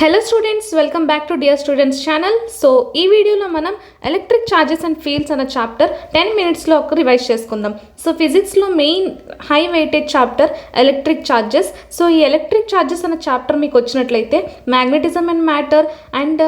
Hello students, welcome back to dear students channel. So ఈ వీడియోలో మనం ఎలక్ట్రిక్ ఛార్జెస్ అండ్ ఫీల్డ్స్ అన్న chapter 10 మినిట్స్లో ఒక రివైజ్ చేసుకుందాం. సో ఫిజిక్స్లో main high weightage chapter electric charges. So ఈ ఎలక్ట్రిక్ ఛార్జెస్ అన్న చాప్టర్ మీకు వచ్చినట్లయితే magnetism and matter and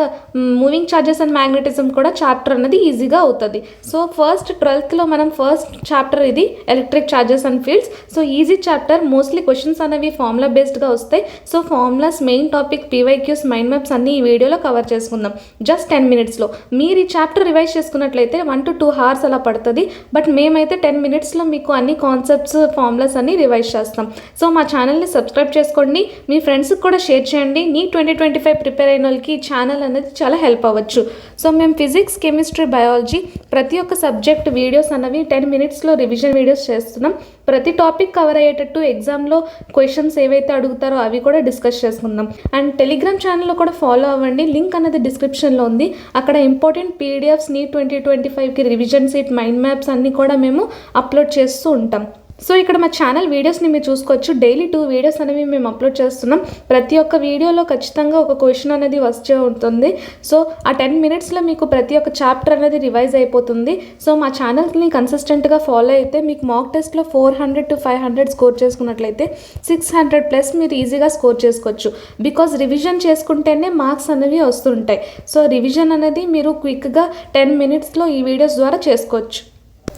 moving charges and magnetism కూడా చాప్టర్ అనేది ఈజీగా అవుతుంది. సో ఫస్ట్ 12th మనం ఫస్ట్ చాప్టర్ ఇది electric charges and fields. So easy chapter, mostly questions అనేవి ఫార్ములా బేస్డ్గా వస్తాయి. So formulas main topic PYQs mind maps అన్ని ఈ వీడియోలో కవర్ చేసుకుందాం జస్ట్ 10 మినిట్స్లో. మీరు ఈ చాప్టర్ రివైజ్ చేసుకున్నట్లయితే 1 to 2 hours అలా పడుతుంది. బట్ మేమైతే 10 మినిట్స్లో మీకు అన్ని కాన్సెప్ట్స్ ఫార్ములాస్ అన్ని రివైజ్ చేస్తాం. సో మా ఛానల్ని సబ్స్క్రైబ్ చేసుకోండి, మీ ఫ్రెండ్స్కి కూడా షేర్ చేయండి. నీట్ 2025 ప్రిపేర్ అయిన వాళ్ళకి ఈ ఛానల్ అనేది చాలా హెల్ప్ అవ్వచ్చు. సో మేము ఫిజిక్స్, కెమిస్ట్రీ, బయాలజీ ప్రతి ఒక్క సబ్జెక్ట్ వీడియోస్ అన్నవి 10 మినిట్స్లో రివిజన్ వీడియోస్ చేస్తున్నాం. ప్రతి టాపిక్ కవర్ అయ్యేటట్టు ఎగ్జామ్లో క్వశ్చన్స్ ఏవైతే అడుగుతారో అవి కూడా డిస్కస్ చేసుకుందాం. అండ్ టెలిగ్రామ్ ఛానల్లో కూడా ఫాలో అవ్వండి, లింక్ అనేది డిస్క్రిప్షన్లో ఉంది. అక్కడ ఇంపార్టెంట్ పీడిఎఫ్స్ నీట్ 2025కి రివిజన్ సీట్ మైండ్ మ్యాప్స్ అన్నీ కూడా మేము అప్లోడ్ చేస్తూ ఉంటాం. సో ఇక్కడ మా ఛానల్ వీడియోస్ని మీరు చూసుకోవచ్చు. డైలీ 2 వీడియోస్ అనేవి మేము అప్లోడ్ చేస్తున్నాం. ప్రతి ఒక్క వీడియోలో ఖచ్చితంగా ఒక క్వశ్చన్ అనేది వస్తూ ఉంటుంది. సో ఆ 10 మినిట్స్లో మీకు ప్రతి ఒక్క చాప్టర్ అనేది రివైజ్ అయిపోతుంది. సో మా ఛానల్ని కన్సిస్టెంట్గా ఫాలో అయితే మీకు మాక్ టెస్ట్లో 400 to 500 స్కోర్ చేసుకున్నట్లయితే 600+ మీరు ఈజీగా స్కోర్ చేసుకోవచ్చు. బికాజ్ రివిజన్ చేసుకుంటేనే మార్క్స్ అనేవి వస్తుంటాయి. సో రివిజన్ అనేది మీరు క్విక్గా 10 మినిట్స్లో ఈ వీడియోస్ ద్వారా చేసుకోవచ్చు.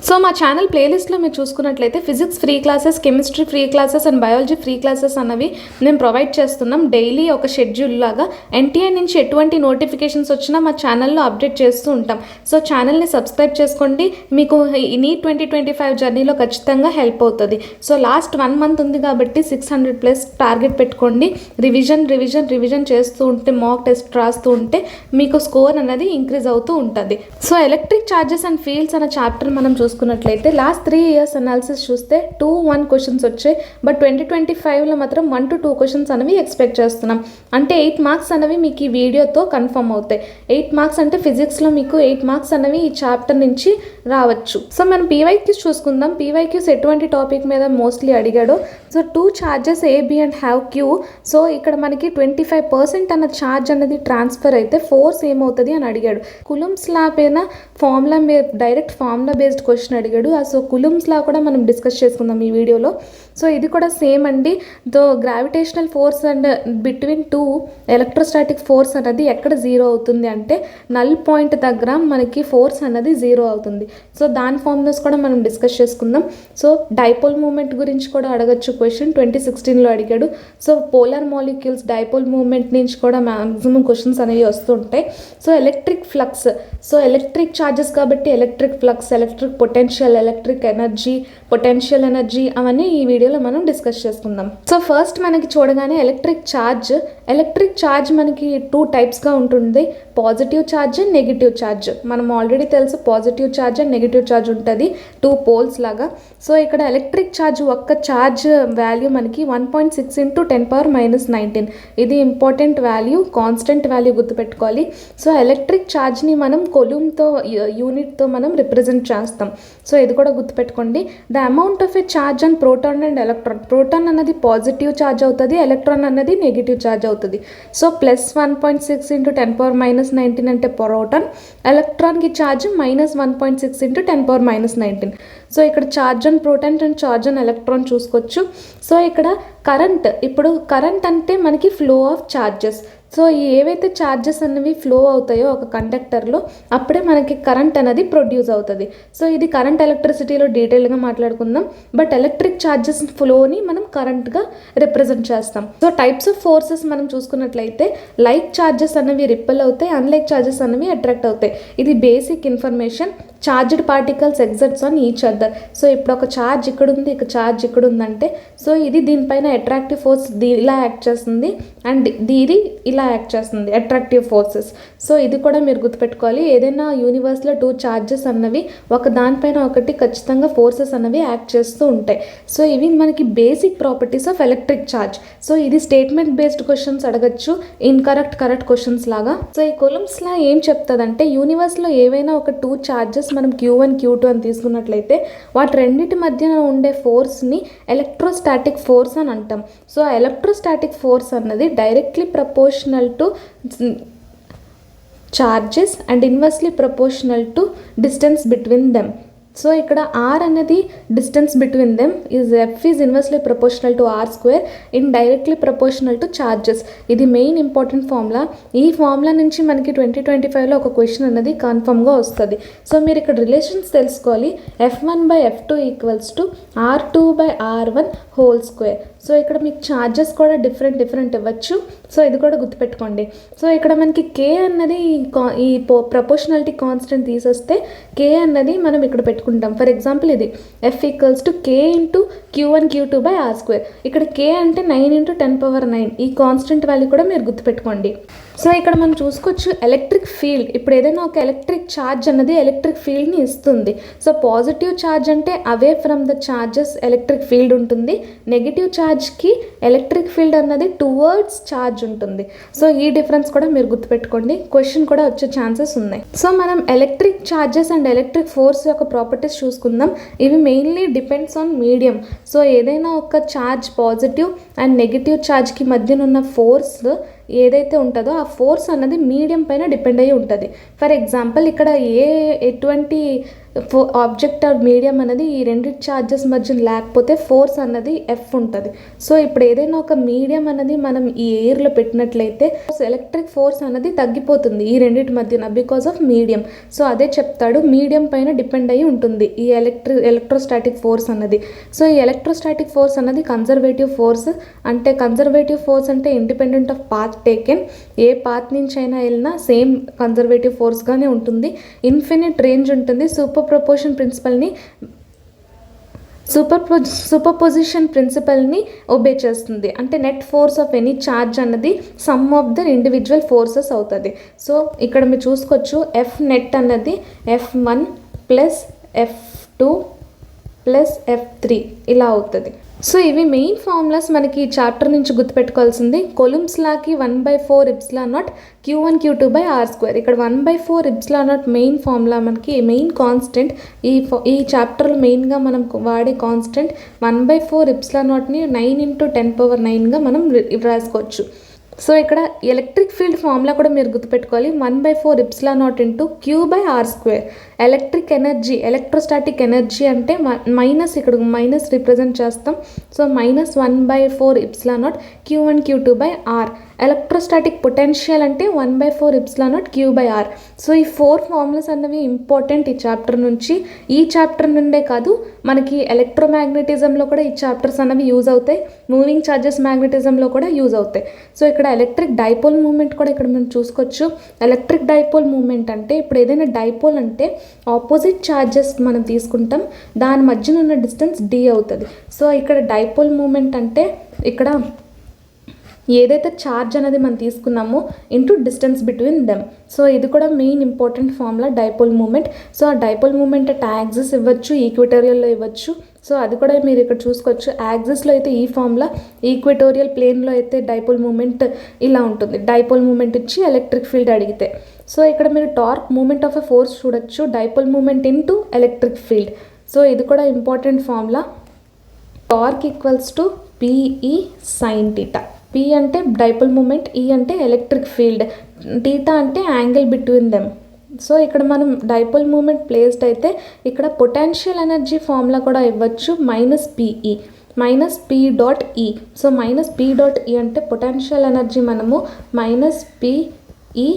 సో మా ఛానల్ ప్లేలిస్ట్లో మీరు చూసుకున్నట్లయితే physics free classes, chemistry free classes and biology free classes అన్నవి మేము ప్రొవైడ్ చేస్తున్నాం. డైలీ ఒక షెడ్యూల్ లాగా ఎన్టీఐ నుంచి ఎటువంటి నోటిఫికేషన్స్ వచ్చినా మా ఛానల్లో అప్డేట్ చేస్తూ ఉంటాం. సో ఛానల్ని సబ్స్క్రైబ్ చేసుకోండి, మీకు ఈ నీట్ 2025 జర్నీలో ఖచ్చితంగా హెల్ప్ అవుతుంది. సో లాస్ట్ 1 month ఉంది కాబట్టి 600+ టార్గెట్ పెట్టుకోండి. రివిజన్ చేస్తూ ఉంటే, మాక్ టెస్ట్ రాస్తూ ఉంటే మీకు స్కోర్ అనేది ఇంక్రీజ్ అవుతూ ఉంటుంది. So electric charges and fields అనే చాప్టర్ మనం చూసుకున్నట్లయితే లాస్ట్ 3 years అనాలిసిస్ చూస్తే 2-1 క్వశ్చన్స్ వచ్చాయి. బట్ 2025లో మాత్రం 1 to 2 క్వశ్చన్స్ అనేవి ఎక్స్పెక్ట్ చేస్తున్నాం. అంటే 8 మార్క్స్ అనేవి మీకు ఈ వీడియోతో కన్ఫర్మ్ అవుతాయి. 8 మార్క్స్ అంటే ఫిజిక్స్లో మీకు 8 మార్క్స్ అనేవి ఈ చాప్టర్ నుంచి రావచ్చు. సో మనం పీవైక్యూస్ చూసుకుందాం. పీవైక్యూస్ ఎటువంటి టాపిక్ మీద మోస్ట్లీ అడిగాడు. So 2 charges A, B and have Q. So ఇక్కడ మనకి 25% అన్న ఛార్జ్ అనేది ట్రాన్స్ఫర్ అయితే ఫోర్స్ ఏమవుతుంది అని అడిగాడు. కులుమ్స్ లా పైన formula direct formula based question అడిగాడు. సో కులుమ్స్ లా కూడా మనం డిస్కస్ చేసుకుందాం ఈ వీడియోలో. సో ఇది కూడా సేమ్ అండి. Though gravitational force and between 2 electrostatic force అనేది ఎక్కడ 0 అవుతుంది అంటే నల్ పాయింట్ దగ్గర మనకి ఫోర్స్ అనేది 0 అవుతుంది. సో దాని ఫార్ములాస్ కూడా మనం డిస్కస్ చేసుకుందాం. సో డైపోల్ మూమెంట్ గురించి కూడా అడగచ్చు క్వశ్చన్, 2016లో అడిగాడు. So polar molecules dipole moment నుంచి కూడా మ్యాక్సిమం క్వశ్చన్స్ అనేవి వస్తుంటాయి. So electric flux, so electric charges కాబట్టి electric flux, electric potential, electric energy, potential energy అవన్నీ ఈ వీడియోలో మనం డిస్కస్ చేసుకుందాం. సో ఫస్ట్ మనకి చూడగానే ఎలక్ట్రిక్ ఛార్జ్ మనకి 2 టైప్స్గా ఉంటుంది. Positive charge and negative charge. మనం ఆల్రెడీ తెలుసు positive charge and negative charge ఉంటుంది 2 పోల్స్ లాగా. సో ఇక్కడ ఎలక్ట్రిక్ ఛార్జ్ ఒక్క ఛార్జ్ వాల్యూ మనకి 1.6 × 10⁻⁻19. ఇది ఇంపార్టెంట్ వాల్యూ, కాన్స్టెంట్ వాల్యూ గుర్తుపెట్టుకోవాలి. సో ఎలక్ట్రిక్ ఛార్జ్ని మనం కొలూమ్తో యూనిట్తో మనం రిప్రజెంట్ చేస్తాం. సో ఇది కూడా గుర్తుపెట్టుకోండి. The amount of a charge and proton and electron. Proton అన్నది పాజిటివ్ ఛార్జ్ అవుతుంది, ఎలక్ట్రాన్ అన్నది నెగిటివ్ ఛార్జ్ అవుతుంది. సో +1.6 × 10⁻⁻19 అంటే ప్రోటాన్, ఎలక్ట్రాన్కి ఛార్జ్ -1.6 × 10⁻⁻19. సో ఇక్కడ charge and proton and charge and electron చూసుకోవచ్చు. సో ఇక్కడ కరెంట్, ఇప్పుడు కరెంట్ అంటే మనకి ఫ్లో ఆఫ్ ఛార్జెస్. సో ఏవైతే ఛార్జెస్ అనేవి ఫ్లో అవుతాయో ఒక కండక్టర్లో అప్పుడే మనకి కరెంట్ అనేది ప్రొడ్యూస్ అవుతుంది. సో ఇది కరెంట్ ఎలక్ట్రిసిటీలో డీటెయిల్గా మాట్లాడుకుందాం. బట్ ఎలక్ట్రిక్ ఛార్జెస్ ఫ్లోని మనం కరెంట్గా రిప్రజెంట్ చేస్తాం. సో టైప్స్ ఆఫ్ ఫోర్సెస్ మనం చూసుకున్నట్లయితే లైక్ ఛార్జెస్ అనేవి రిపెల్ అవుతాయి, అన్లైక్ ఛార్జెస్ అనేవి అట్రాక్ట్ అవుతాయి. ఇది basic information. Charged particles exerts on each other. So ఇప్పుడు ఒక ఛార్జ్ ఇక్కడ ఉంది, ఒక ఛార్జ్ ఇక్కడ ఉందంటే సో ఇది దీనిపైన అట్రాక్టివ్ ఫోర్స్ ఇలా యాక్ట్ చేస్తుంది అండ్ ఇది ఇలా యాక్ట్ చేస్తుంది, అట్రాక్టివ్ ఫోర్సెస్. సో ఇది కూడా మీరు గుర్తుపెట్టుకోవాలి. ఏదైనా యూనివర్స్లో 2 చార్జెస్ అన్నవి ఒక దానిపైన ఒకటి ఖచ్చితంగా ఫోర్సెస్ అన్నవి యాక్ట్ చేస్తూ ఉంటాయి. సో ఇవి మనకి basic properties of electric charge. So ఇది స్టేట్మెంట్ బేస్డ్ క్వశ్చన్స్ అడగచ్చు, ఇన్కరెక్ట్, కరెక్ట్ క్వశ్చన్స్ లాగా. సో ఈ కొలమ్స్ లా ఏం చెప్తుందంటే యూనివర్స్లో ఏవైనా ఒక 2 చార్జెస్ మనం Q1 Q2 అని తీసుకున్నట్లయితే వాటి రెండింటి మధ్యన ఉండే ఫోర్స్ని ఎలక్ట్రోస్టాటిక్ ఫోర్స్ అని అంటాం. సో ఎలక్ట్రోస్టాటిక్ ఫోర్స్ అన్నది directly proportional to charges and inversely proportional to distance between them. So ఇక్కడ r అనేది distance between them f is inversely proportional to r square in directly proportional to charges. ఇది main important formula. ఈ formula నుంచి మనకి 2025లో ఒక question అనేది కన్ఫర్మ్గా వస్తుంది. సో మీరు ఇక్కడ రిలేషన్స్ తెలుసుకోవాలి. F1/F2 equals to R2/R1 whole square. So ఇక్కడ మీకు ఛార్జెస్ కూడా డిఫరెంట్ ఇవ్వచ్చు. సో ఇది కూడా గుర్తుపెట్టుకోండి. సో ఇక్కడ మనకి k అన్నది ఈ ప్రపోర్షనాలిటీ కాన్స్టెంట్ తీసేస్తే k అన్నది మనం ఇక్కడ పెట్టుకుంటాం. ఫర్ ఎగ్జాంపుల్ ఇది F equals to k into Q1 Q2/R square. ఇక్కడ k అంటే 9 × 10⁹. ఈ కాన్స్టెంట్ వాల్యూ కూడా మీరు గుర్తుపెట్టుకోండి. సో ఇక్కడ మనం చూసుకోవచ్చు ఎలక్ట్రిక్ ఫీల్డ్. ఇప్పుడు ఏదైనా ఒక ఎలక్ట్రిక్ ఛార్జ్ అన్నది ఎలక్ట్రిక్ ఫీల్డ్ని ఇస్తుంది. సో పాజిటివ్ ఛార్జ్ అంటే away from the charges electric field ఉంటుంది. నెగిటివ్ ఛార్జ్కి ఎలక్ట్రిక్ ఫీల్డ్ అన్నది టువర్డ్స్ ఛార్జ్ ఉంటుంది. సో ఈ డిఫరెన్స్ కూడా మీరు గుర్తుపెట్టుకోండి. క్వశ్చన్ కూడా వచ్చే ఛాన్సెస్ ఉన్నాయి. సో మనం electric charges and electric force యొక్క ప్రాపర్టీస్ చూసుకుందాం. ఇవి mainly depends on medium. So ఏదైనా ఒక ఛార్జ్ పాజిటివ్ అండ్ నెగిటివ్ ఛార్జ్కి మధ్యనున్న ఫోర్స్ ఏదైతే ఉంటుందో ఆ ఫోర్స్ అన్నది మీడియం పైన డిపెండ్ అయ్యి ఉంటుంది. ఫర్ ఎగ్జాంపుల్ ఇక్కడ ఎటువంటి ఆబ్జెక్ట్ ఆర్ మీడియం అనేది ఈ రెండు ఛార్జెస్ మధ్య లేకపోతే ఫోర్స్ అన్నది F ఉంటుంది. సో ఇప్పుడు ఏదైనా ఒక మీడియం అనేది మనం ఈ ఎయిర్లో పెట్టినట్లయితే ఎలక్ట్రిక్ ఫోర్స్ అన్నది తగ్గిపోతుంది ఈ రెండింటి మధ్యన బికాస్ ఆఫ్ మీడియం. సో అదే చెప్తాడు మీడియం పైన డిపెండ్ అయ్యి ఉంటుంది ఈ ఎలక్ట్రోస్టాటిక్ ఫోర్స్ అన్నది. సో ఈ ఎలక్ట్రోస్టాటిక్ ఫోర్స్ అన్నది కన్జర్వేటివ్ ఫోర్స్. అంటే కన్జర్వేటివ్ ఫోర్స్ అంటే ఇండిపెండెంట్ ఆఫ్ పాత్ టేకెన్. ఏ పాత్ నుంచి అయినా వెళ్ళినా సేమ్ కన్జర్వేటివ్ ఫోర్స్గానే ఉంటుంది. ఇన్ఫినిట్ రేంజ్ ఉంటుంది. సూపర్పొజిషన్ ప్రిన్సిపల్ని ఒబే చేస్తుంది. అంటే net force of any charge అన్నది sum of the individual forces అవుతుంది. సో ఇక్కడ మీరు చూసుకోవచ్చు F నెట్ అన్నది F1 + F2 + F3 ఇలా అవుతుంది. సో ఇవి మెయిన్ ఫార్ములాస్ మనకి ఈ చాప్టర్ నుంచి గుర్తుపెట్టుకోవాల్సింది. కొలుమ్స్ లాకి 1/4ε0 Q1 Q2/R స్క్వేర్. ఇక్కడ 1/4ε0 మెయిన్ ఫార్ములా మనకి మెయిన్ కాన్స్టెంట్. ఈ చాప్టర్లో మెయిన్గా మనం వాడే కాన్స్టెంట్ 1/4ε0ని 9 × 10⁹ మనం రాసుకోవచ్చు. సో ఇక్కడ ఎలక్ట్రిక్ ఫీల్డ్ ఫార్ములా కూడా మీరు గుర్తుపెట్టుకోవాలి. 1/4ε0 × Q/R square. Electric energy electrostatic energy అంటే మైనస్, ఇక్కడ మైనస్ రిప్రజెంట్ చేస్తాం. So -1/4ε0 Q1 Q2/R. Electrostatic potential అంటే 1/4ε0 Q/R. సో ఈ 4 ఫార్ములాస్ అన్నవి ఇంపార్టెంట్ ఈ చాప్టర్ నుంచి. ఈ చాప్టర్ నుండే కాదు మనకి ఎలక్ట్రోమాగ్నెటిజంలో కూడా ఈ చాప్టర్స్ అన్నవి యూజ్ అవుతాయి. మూవింగ్ ఛార్జెస్ మ్యాగ్నెటిజంలో కూడా యూజ్ అవుతాయి. సో ఇక్కడ ఎలక్ట్రిక్ డైపోల్ మూమెంట్ కూడా ఇక్కడ మనం చూసుకోవచ్చు. ఎలక్ట్రిక్ డైపోల్ మూమెంట్ అంటే ఇప్పుడు ఏదైనా డైపోల్ అంటే ఆపోజిట్ ఛార్జెస్ మనం తీసుకుంటాం, దాని మధ్యన ఉన్న డిస్టెన్స్ d అవుతుంది. సో ఇక్కడ డైపోల్ మూమెంట్ అంటే ఇక్కడ ఏదైతే ఛార్జ్ అనేది మనం తీసుకున్నామో into distance between them. So ఇది కూడా main important formula dipole moment. So ఆ డైపోల్ మూమెంట్ యాక్సిస్ ఇవ్వచ్చు, ఈక్వేటోరియల్లో ఇవ్వచ్చు. సో అది కూడా మీరు ఇక్కడ చూసుకోవచ్చు. యాక్సిస్లో అయితే ఈ ఫార్ములా, ఈక్వేటోరియల్ ప్లేన్లో అయితే డైపోల్ మూమెంట్ ఇలా ఉంటుంది. డైపోల్ మూమెంట్ ఇచ్చి ఎలక్ట్రిక్ ఫీల్డ్ అడిగితే. సో ఇక్కడ మీరు torque moment of a force చూడొచ్చు, dipole moment into electric field. So ఇది కూడా important formula. Torque equals to PE sin θ. P అంటే డైపోల్ మూమెంట్, E అంటే ఎలక్ట్రిక్ ఫీల్డ్, θ అంటే యాంగిల్ బిట్వీన్ దెమ్. సో ఇక్కడ మనం డైపోల్ మూమెంట్ ప్లేస్డ్ అయితే ఇక్కడ పొటెన్షియల్ ఎనర్జీ ఫార్ములా కూడా ఇవ్వచ్చు -PE -P.E. సో -P.E అంటే పొటెన్షియల్ ఎనర్జీ మనము -PE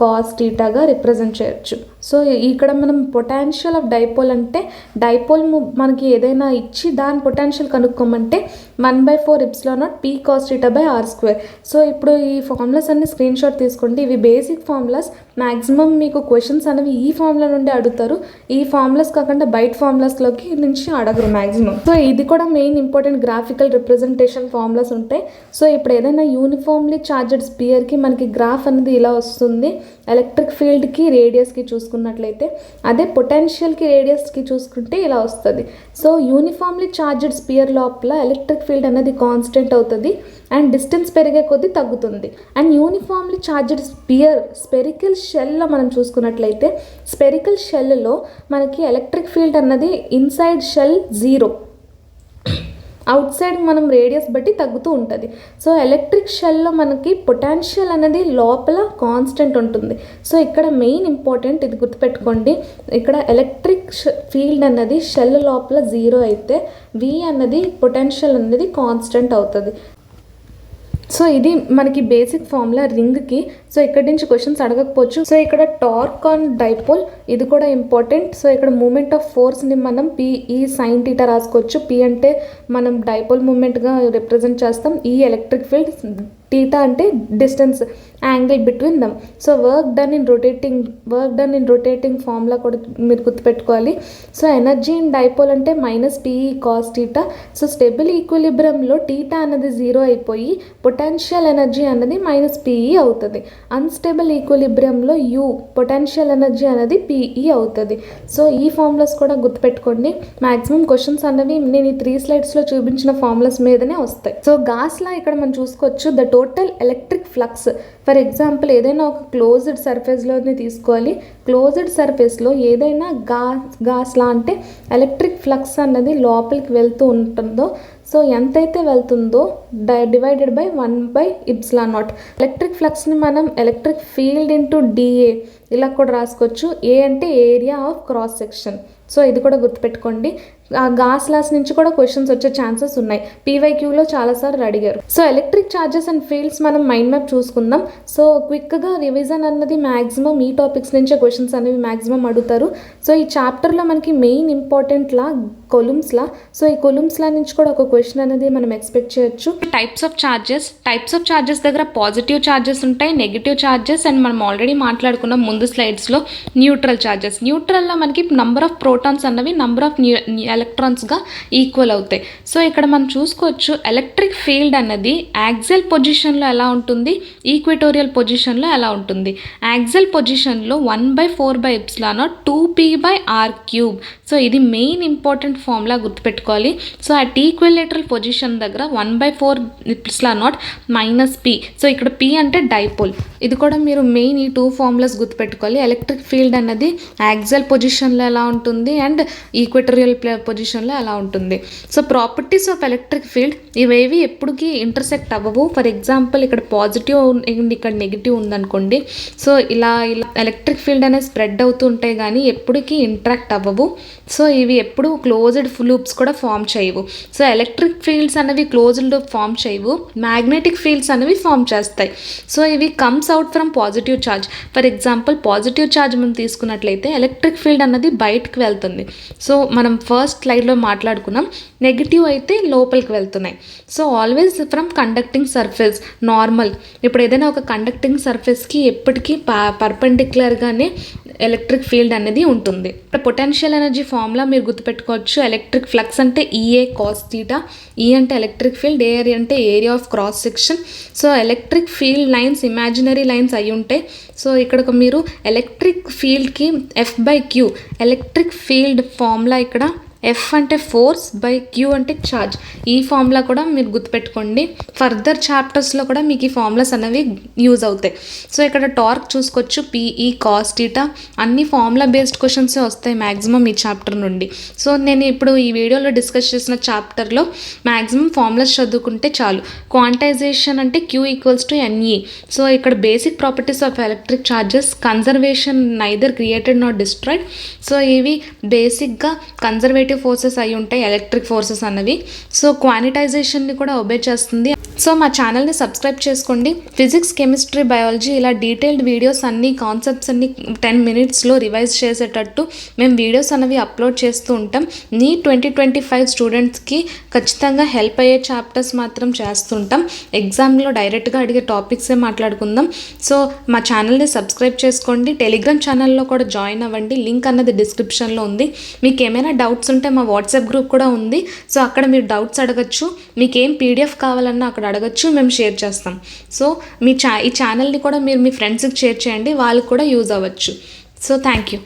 cos θగా రిప్రజెంట్ చేయొచ్చు. సో ఇక్కడ మనం పొటెన్షియల్ ఆఫ్ డైపోల్ అంటే డైపోల్ మనకి ఏదైనా ఇచ్చి దాని పొటెన్షియల్ కనుక్కోమంటే 1/4ε0 P cos θ/R square. So ఇప్పుడు ఈ ఫార్ములాస్ అన్ని స్క్రీన్ షాట్ తీసుకోండి. ఇవి బేసిక్ ఫార్ములాస్. మ్యాక్సిమం మీకు క్వశ్చన్స్ అనేవి ఈ ఫార్ములా నుండి అడుగుతారు. ఈ ఫార్ములాస్ కాకుండా బయట ఫార్ములాస్లోకి నుంచి అడగరు మ్యాక్సిమం. సో ఇది కూడా main important graphical representation formulas ఉంటాయి. సో ఇప్పుడు ఏదైనా యూనిఫామ్లీ చార్జెడ్ స్పియర్కి మనకి గ్రాఫ్ అనేది ఇలా వస్తుంది. ఎలక్ట్రిక్ ఫీల్డ్కి రేడియస్కి చూసుకున్నట్లయితే. అదే పొటెన్షియల్కి రేడియస్కి చూసుకుంటే ఇలా వస్తుంది. సో యూనిఫామ్లీ ఛార్జ్డ్ స్పియర్ లోపల ఎలక్ట్రిక్ ఫీల్డ్ అనేది కాన్స్టెంట్ అవుతుంది అండ్ డిస్టెన్స్ పెరిగే కొద్దీ తగ్గుతుంది. అండ్ యూనిఫామ్లీ ఛార్జ్డ్ స్పెరికల్ షెల్లో మనం చూసుకున్నట్లయితే స్పెరికల్ షెల్లో మనకి ఎలక్ట్రిక్ ఫీల్డ్ అన్నది ఇన్సైడ్ షెల్ 0, అవుట్ సైడ్ మనం రేడియస్ బట్టి తగ్గుతూ ఉంటుంది. సో ఎలక్ట్రిక్ షెల్లో మనకి పొటాన్షియల్ అనేది లోపల కాన్స్టెంట్ ఉంటుంది. సో ఇక్కడ మెయిన్ ఇంపార్టెంట్ ఇది గుర్తుపెట్టుకోండి, ఇక్కడ ఎలక్ట్రిక్ ఫీల్డ్ అన్నది షెల్ లోపల 0 అయితే V అన్నది పొటెన్షియల్ అనేది కాన్స్టెంట్ అవుతుంది. సో ఇది మనకి బేసిక్ ఫార్ములా రింగ్కి. సో ఇక్కడ నుంచి క్వశ్చన్స్ అడగకపోవచ్చు. సో ఇక్కడ టార్క్ ఆన్ డైపోల్ ఇది కూడా ఇంపార్టెంట్. సో ఇక్కడ మూమెంట్ ఆఫ్ ఫోర్స్ని మనం PE sin θ రాసుకోవచ్చు. P అంటే మనం డైపోల్ మూమెంట్గా రిప్రజెంట్ చేస్తాం, ఈ ఎలక్ట్రిక్ ఫీల్డ్, θ అంటే distance, angle between dum. So work done in rotating formula కూడా మీరు గుర్తుపెట్టుకోవాలి. సో ఎనర్జీ ఇన్ డైపోల్ అంటే -PE cos θ. సో స్టెబుల్ ఈక్విలిబ్రియంలో θ అన్నది 0 అయిపోయి పొటెన్షియల్ ఎనర్జీ అన్నది -PE అవుతుంది. అన్స్టేబుల్ ఈక్విలిబ్రియంలో U పొటెన్షియల్ ఎనర్జీ అనేది PE అవుతుంది. సో ఈ ఫార్ములాస్ కూడా గుర్తుపెట్టుకోండి. మ్యాక్సిమం క్వశ్చన్స్ అన్నవి నేను ఈ 3 స్లైడ్స్లో చూపించిన ఫార్ములాస్ మీదనే వస్తాయి. సో గాస్లా ఇక్కడ మనం చూసుకోవచ్చు the total electric flux. For example ఏదైనా ఒక క్లోజ్డ్ సర్ఫేస్లోని తీసుకోవాలి. క్లోజ్డ్ సర్ఫేస్లో ఏదైనా గాస్లా అంటే ఎలక్ట్రిక్ ఫ్లక్స్ అన్నది లోపలికి వెళ్తూ ఉంటుందో, సో ఎంతైతే వెళ్తుందో డివైడెడ్ బై 1/ε0. ఎలక్ట్రిక్ ఫ్లక్స్ని మనం ఎలక్ట్రిక్ ఫీల్డ్ ఇంటూ DA ఇలా కూడా రాసుకోవచ్చు. ఏ అంటే area of cross section. So ఇది కూడా గుర్తుపెట్టుకోండి. గాస్ లాస్ నుంచి కూడా క్వశ్చన్స్ వచ్చే ఛాన్సెస్ ఉన్నాయి, PYQలో చాలాసార్లు అడిగారు. So electric charges and fields మనం మైండ్ మ్యాప్ చూసుకుందాం. సో క్విక్గా రివిజన్ అన్నది మ్యాక్సిమం ఈ టాపిక్స్ నుంచే క్వశ్చన్స్ అనేవి మ్యాక్సిమం అడుగుతారు. సో ఈ చాప్టర్లో మనకి మెయిన్ ఇంపార్టెంట్ లా కొలుమ్స్లా. సో ఈ కొలుమ్స్లా నుంచి కూడా ఒక క్వశ్చన్ అనేది మనం ఎక్స్పెక్ట్ చేయొచ్చు. టైప్స్ ఆఫ్ ఛార్జెస్ దగ్గర పాజిటివ్ ఛార్జెస్ ఉంటాయి, నెగిటివ్ ఛార్జెస్, అండ్ మనం ఆల్రెడీ మాట్లాడుకున్నాం ముందు స్లైడ్స్లో న్యూట్రల్ ఛార్జెస్. న్యూట్రల్లో మనకి నంబర్ ఆఫ్ ప్రోటాన్స్ అన్నవి నంబర్ ఆఫ్ ఎలక్ట్రాన్స్గా ఈక్వల్ అవుతాయి. సో ఇక్కడ మనం చూసుకోవచ్చు ఎలక్ట్రిక్ ఫీల్డ్ అన్నది యాక్సియల్ పొజిషన్లో ఎలా ఉంటుంది, ఈక్వేటోరియల్ పొజిషన్లో ఎలా ఉంటుంది. యాక్సియల్ పొజిషన్లో 1/4/ε0 2p/r³. సో ఇది మెయిన్ ఇంపార్టెంట్ ఫార్ములా గుర్తుపెట్టుకోవాలి. సో అట్ ఈక్విలేటరల్ పొజిషన్ దగ్గర 1/4/ε0 -p. సో ఇక్కడ p అంటే డైపోల్. ఇది కూడా మీరు మెయిన్ ఈ 2 ఫార్ములాస్ గుర్తుపెట్టుకోవాలి. ఎలక్ట్రిక్ ఫీల్డ్ అన్నది యాక్సియల్ పొజిషన్లో ఎలా ఉంటుంది అండ్ ఈక్వేటోరియల్ పొజిషన్లో ఎలా ఉంటుంది. So properties of electric field ఇవేవి ఎప్పటికీ ఇంటర్సెక్ట్ అవ్వవు. ఫర్ ఎగ్జాంపుల్ ఇక్కడ పాజిటివ్ ఇక్కడ నెగిటివ్ ఉందనుకోండి. సో ఇలా ఎలక్ట్రిక్ ఫీల్డ్ అనేది స్ప్రెడ్ అవుతూ ఉంటాయి కానీ ఎప్పటికీ ఇంటరాక్ట్ అవ్వవు. సో ఇవి ఎప్పుడు క్లోజ్డ్ లూప్స్ కూడా ఫామ్ చేయవు. సో ఎలక్ట్రిక్ ఫీల్డ్స్ అనేవి క్లోజ్డ్ లూప్ ఫామ్ చేయవు, మ్యాగ్నెటిక్ ఫీల్డ్స్ అనేవి ఫామ్ చేస్తాయి. సో ఇవి comes out from positive charge. For example positive charge మనం తీసుకున్నట్లయితే ఎలక్ట్రిక్ ఫీల్డ్ అన్నది బయటకు వెళ్తుంది. సో మనం ఫస్ట్ స్లైడ్లో మాట్లాడుకున్నాం, నెగిటివ్ అయితే లోపలికి వెళ్తున్నాయి. So always from conducting surface normal. ఇప్పుడు ఏదైనా ఒక కండక్టింగ్ సర్ఫేస్కి ఎప్పటికీ పర్పెండిక్యులర్గానే ఎలక్ట్రిక్ ఫీల్డ్ అనేది ఉంటుంది. పొటెన్షియల్ ఎనర్జీ ఫార్ములా మీరు గుర్తుపెట్టుకోవచ్చు. ఎలక్ట్రిక్ ఫ్లక్స్ అంటే EA cos θ, E అంటే ఎలక్ట్రిక్ ఫీల్డ్, ఏ అంటే area of cross section. So electric field lines imaginary lines అయి ఉంటాయి. సో ఇక్కడ మీరు ఎలక్ట్రిక్ ఫీల్డ్కి F/Q, ఎలక్ట్రిక్ ఫీల్డ్ ఫార్ములా ఇక్కడ F అంటే ఫోర్స్ బై Q అంటే ఛార్జ్. ఈ ఫార్ములా కూడా మీరు గుర్తుపెట్టుకోండి. ఫర్దర్ చాప్టర్స్లో కూడా మీకు ఈ ఫార్ములాస్ అనేవి యూజ్ అవుతాయి. సో ఇక్కడ టార్క్ చూసుకోవచ్చు, PE cos θ. అన్ని ఫార్ములా బేస్డ్ క్వశ్చన్సే వస్తాయి మ్యాక్సిమం ఈ చాప్టర్ నుండి. సో నేను ఇప్పుడు ఈ వీడియోలో డిస్కస్ చేసిన చాప్టర్లో మ్యాక్సిమం ఫార్ములాస్ చదువుకుంటే చాలు. క్వాంటైజేషన్ అంటే Q = NE. సో ఇక్కడ basic properties of electric charges, conservation neither created not destroyed. So ఇవి బేసిక్గా కన్జర్వేటివ్ ఫోర్సెస్ అయి ఉంటాయి ఎలక్ట్రిక్ ఫోర్సెస్ అన్నవి. సో క్వాంటిటైజేషన్ని కూడా ఒబే చేస్తుంది. సో మా ఛానల్ని సబ్స్క్రైబ్ చేసుకోండి. ఫిజిక్స్, కెమిస్ట్రీ, బయాలజీ ఇలా డీటెయిల్డ్ వీడియోస్ అన్ని కాన్సెప్ట్స్ అన్ని 10 minutesలో రివైజ్ చేసేటట్టు మేము వీడియోస్ అనేవి అప్లోడ్ చేస్తూ ఉంటాం. నీ 2025 స్టూడెంట్స్కి ఖచ్చితంగా హెల్ప్ అయ్యే చాప్టర్స్ మాత్రం చేస్తుంటాం. ఎగ్జామ్లో డైరెక్ట్గా అడిగే టాపిక్సే మాట్లాడుకుందాం. సో మా ఛానల్ని సబ్స్క్రైబ్ చేసుకోండి. టెలిగ్రామ్ ఛానల్లో కూడా జాయిన్ అవ్వండి. లింక్ అన్నది డిస్క్రిప్షన్లో ఉంది. మీకు ఏమైనా డౌట్స్ ఉంటే మా వాట్సాప్ గ్రూప్ కూడా ఉంది. సో అక్కడ మీరు డౌట్స్ అడగచ్చు, మీకు ఏం పీడిఎఫ్ కావాలన్నా అక్కడ అడగచ్చు, మేము షేర్ చేస్తాం. సో ఈ ఛానల్ని కూడా మీరు మీ ఫ్రెండ్స్కి షేర్ చేయండి, వాళ్ళకి కూడా యూజ్ అవ్వచ్చు. So thank you.